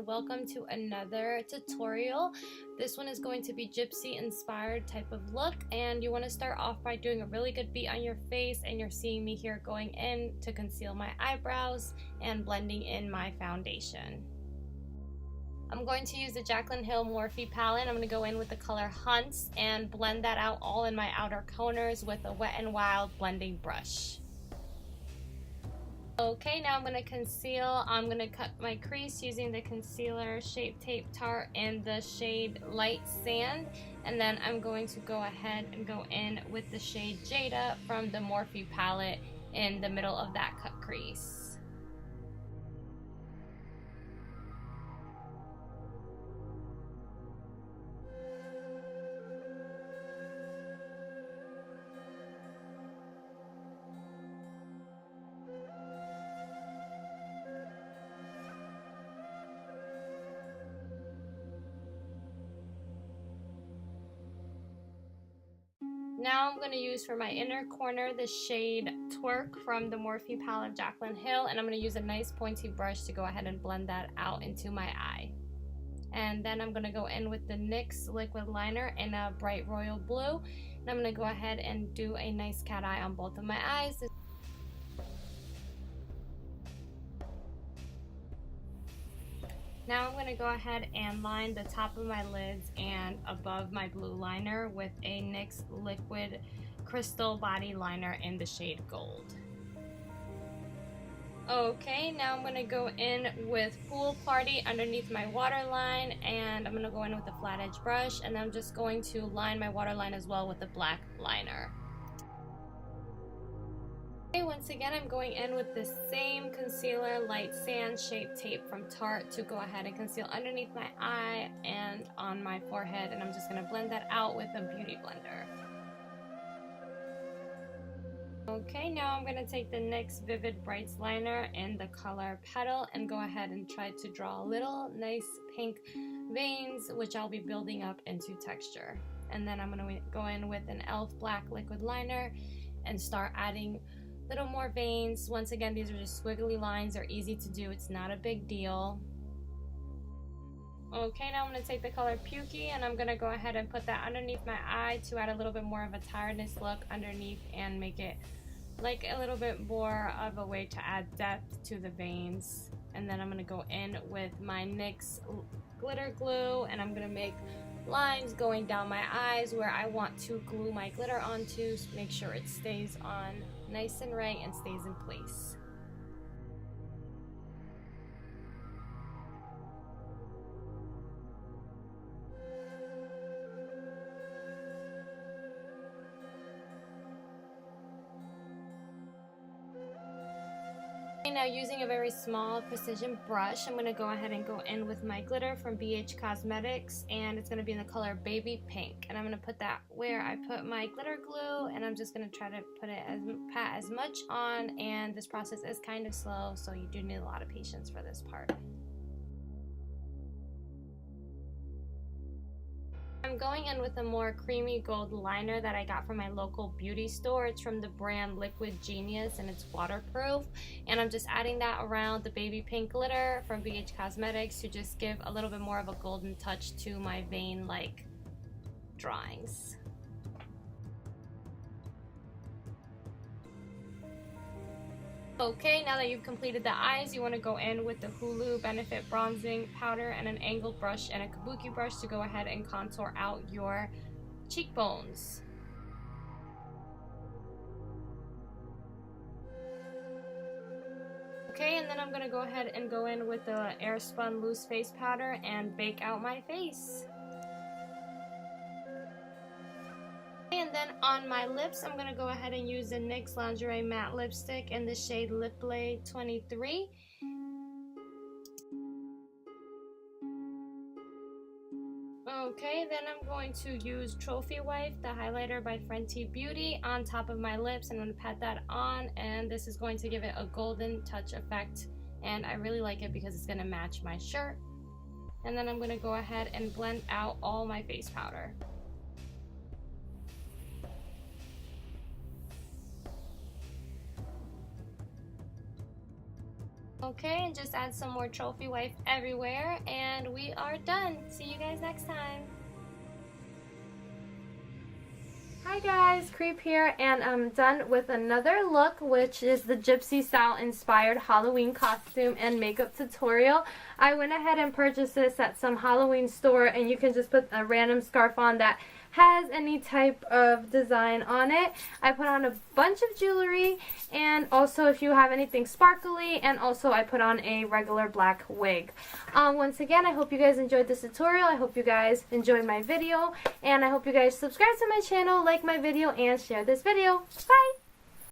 welcome to another tutorial. This one is going to be gypsy inspired type of look, and you want to start off by doing a really good beat on your face, and you're seeing me here going in to conceal my eyebrows and blending in my foundation. I'm going to use the Jaclyn Morphe palette. I'm going to go in with the color Hunts and blend that out all in my outer corners with a Wet n Wild blending brush. Okay, now I'm going to conceal. I'm going to cut my crease using the concealer Shape Tape Tarte in the shade Light Sand, and then I'm going to go ahead and go in with the shade Jada from the Morphe palette in the middle of that cut crease. Now I'm going to use for my inner corner the shade Twerk from the Morphe palette of Jaclyn Hill, and I'm going to use a nice pointy brush to go ahead and blend that out into my eye. And then I'm going to go in with the NYX liquid liner in a bright royal blue, and I'm going to go ahead and do a nice cat eye on both of my eyes. Now I'm going to go ahead and line the top of my lids and above my blue liner with a NYX liquid crystal body liner in the shade Gold. Okay, now I'm going to go in with Pool Party underneath my waterline, and I'm going to go in with a flat edge brush, and I'm just going to line my waterline as well with a black liner. Once again, I'm going in with the same concealer Light Sand Shape Tape from Tarte to go ahead and conceal underneath my eye and on my forehead, and I'm just going to blend that out with a beauty blender. Okay, now I'm going to take the NYX Vivid Brights liner in the color Petal and go ahead and try to draw little nice pink veins, which I'll be building up into texture. And then I'm going to go in with an e.l.f. black liquid liner and start adding little more veins. Once again, these are just squiggly lines. They're easy to do. It's not a big deal. Okay, now I'm going to take the color Pukey and I'm going to go ahead and put that underneath my eye to add a little bit more of a tiredness look underneath and make it like a little bit more of a way to add depth to the veins. And then I'm going to go in with my NYX Glitter Glue and I'm going to make lines going down my eyes where I want to glue my glitter onto, so make sure it stays on nice and right and stays in place. Now, using a very small precision brush, I'm going to go ahead and go in with my glitter from beige Cosmetics, and it's going to be in the color Baby Pink, and I'm going to put that where I put my glitter glue, and I'm just going to try to put it pat as much on, and this process is kind of slow, so you do need a lot of patience for this part. I'm going in with a more creamy gold liner that I got from my local beauty store. It's from the brand Liquid Genius and it's waterproof. And I'm just adding that around the baby pink glitter from beige Cosmetics to just give a little bit more of a golden touch to my vein-like drawings. Okay, now that you've completed the eyes, you want to go in with the Hoola Benefit Bronzing Powder and an angled brush and a kabuki brush to go ahead and contour out your cheekbones. Okay, and then I'm going to go ahead and go in with the AirSpun Loose Face Powder and bake out my face. And then on my lips, I'm going to go ahead and use the NYX Lingerie Matte Lipstick in the shade Lipli 23. Okay, then I'm going to use Trophy Wife, the highlighter by Fenty Beauty, on top of my lips. I'm going to pat that on, and this is going to give it a golden touch effect, and I really like it because it's going to match my shirt. And then I'm going to go ahead and blend out all my face powder. Okay, and just add some more trophy wife everywhere, and we are done. See you guys next time. Hi guys, Kreep here, and I'm done with another look, which is the Gypsy style inspired Halloween costume and makeup tutorial. I went ahead and purchased this at some Halloween store, and you can just put a random scarf on that has any type of design on it. I put on a bunch of jewelry, and also if you have anything sparkly, and also I put on a regular black wig. Once again, I hope you guys enjoyed this tutorial. I hope you guys enjoyed my video, and I hope you guys subscribe to my channel, like my video, and share this video. Bye!